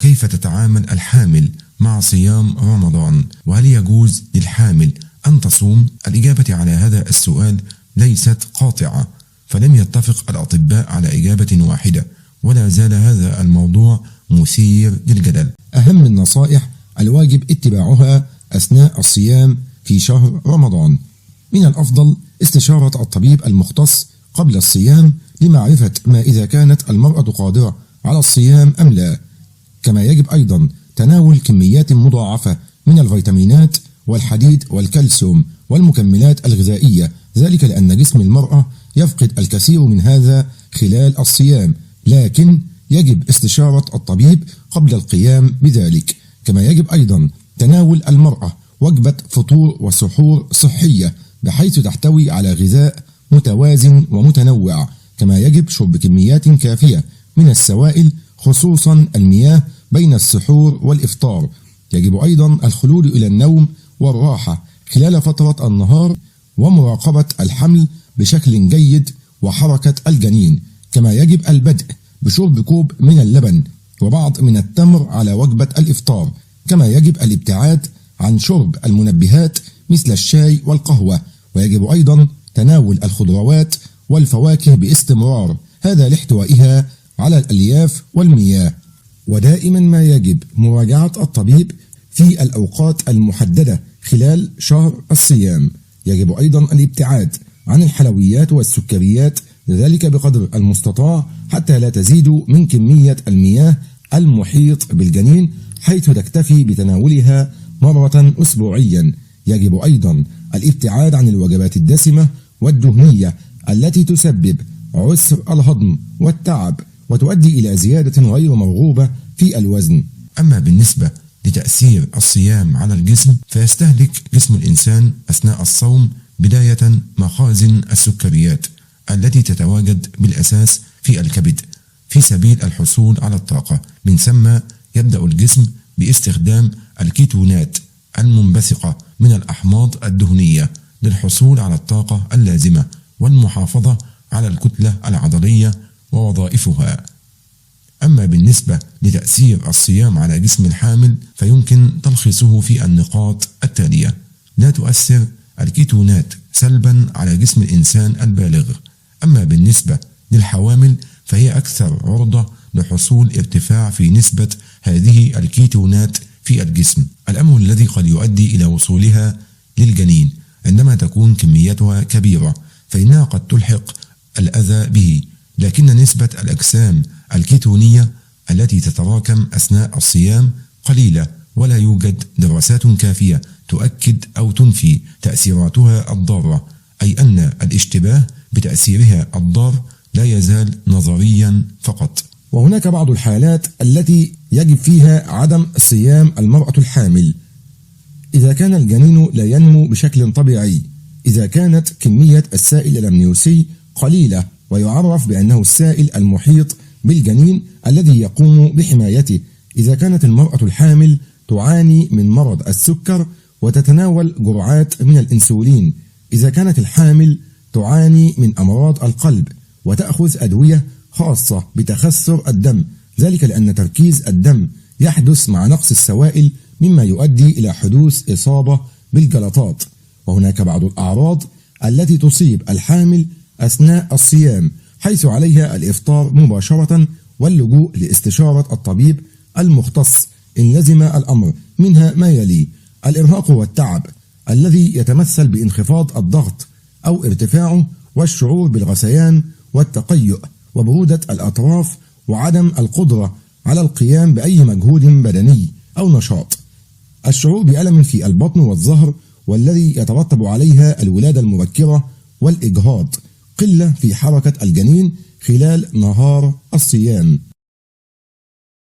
كيف تتعامل الحامل مع صيام رمضان؟ وهل يجوز للحامل أن تصوم؟ الإجابة على هذا السؤال ليست قاطعة، فلم يتفق الأطباء على إجابة واحدة، ولا زال هذا الموضوع مثير للجدل. أهم النصائح الواجب اتباعها أثناء الصيام في شهر رمضان: من الأفضل استشارة الطبيب المختص قبل الصيام لمعرفة ما إذا كانت المرأة قادرة على الصيام أم لا. كما يجب أيضا تناول كميات مضاعفة من الفيتامينات والحديد والكالسيوم والمكملات الغذائية، ذلك لأن جسم المرأة يفقد الكثير من هذا خلال الصيام، لكن يجب استشارة الطبيب قبل القيام بذلك. كما يجب أيضا تناول المرأة وجبة فطور وسحور صحية بحيث تحتوي على غذاء متوازن ومتنوع. كما يجب شرب كميات كافية من السوائل خصوصا المياه بين السحور والإفطار. يجب أيضا الخلود إلى النوم والراحة خلال فترة النهار ومراقبة الحمل بشكل جيد وحركة الجنين. كما يجب البدء بشرب كوب من اللبن وبعض من التمر على وجبة الإفطار. كما يجب الابتعاد عن شرب المنبهات مثل الشاي والقهوة، ويجب أيضا تناول الخضروات والفواكه باستمرار، هذا لاحتوائها على الألياف والمياه. ودائما ما يجب مراجعة الطبيب في الأوقات المحددة خلال شهر الصيام. يجب أيضا الابتعاد عن الحلويات والسكريات، ذلك بقدر المستطاع حتى لا تزيد من كمية المياه المحيط بالجنين حيث تكتفي بتناولها مرة أسبوعيا. يجب أيضا الابتعاد عن الوجبات الدسمة والدهنية التي تسبب عسر الهضم والتعب وتؤدي إلى زيادة غير مرغوبة في الوزن. أما بالنسبة لتأثير الصيام على الجسم، فيستهلك جسم الإنسان أثناء الصوم بداية مخازن السكريات التي تتواجد بالأساس في الكبد في سبيل الحصول على الطاقة. من ثم يبدأ الجسم باستخدام الكيتونات المنبثقة من الأحماض الدهنية للحصول على الطاقة اللازمة والمحافظة على الكتلة العضلية ووظائفها. أما بالنسبة لتأثير الصيام على جسم الحامل فيمكن تلخيصه في النقاط التالية: لا تؤثر الكيتونات سلبا على جسم الإنسان البالغ. أما بالنسبة للحوامل فهي أكثر عرضة لحصول ارتفاع في نسبة هذه الكيتونات في الجسم، الأمر الذي قد يؤدي إلى وصولها للجنين عندما تكون كميتها كبيرة، فإنها قد تلحق الأذى به. لكن نسبة الأجسام الكيتونية التي تتراكم أثناء الصيام قليلة، ولا يوجد دراسات كافية تؤكد أو تنفي تأثيراتها الضارة، أي أن الاشتباه بتأثيرها الضار لا يزال نظريا فقط. وهناك بعض الحالات التي يجب فيها عدم صيام المرأة الحامل: إذا كان الجنين لا ينمو بشكل طبيعي، إذا كانت كمية السائل الأمنيوسي قليلة ويعرف بأنه السائل المحيط بالجنين الذي يقوم بحمايته، إذا كانت المرأة الحامل تعاني من مرض السكر وتتناول جرعات من الإنسولين، إذا كانت الحامل تعاني من أمراض القلب وتأخذ أدوية خاصة بتخثر الدم، ذلك لأن تركيز الدم يحدث مع نقص السوائل مما يؤدي إلى حدوث إصابة بالجلطات. وهناك بعض الأعراض التي تصيب الحامل أثناء الصيام حيث عليها الإفطار مباشرة واللجوء لاستشارة الطبيب المختص إن لزم الأمر، منها ما يلي: الإرهاق والتعب الذي يتمثل بانخفاض الضغط أو ارتفاعه، والشعور بالغثيان والتقيؤ وبرودة الأطراف وعدم القدرة على القيام بأي مجهود بدني أو نشاط، الشعور بألم في البطن والظهر والذي يترتب عليها الولادة المبكرة والإجهاض، قلة في حركة الجنين خلال نهار الصيام.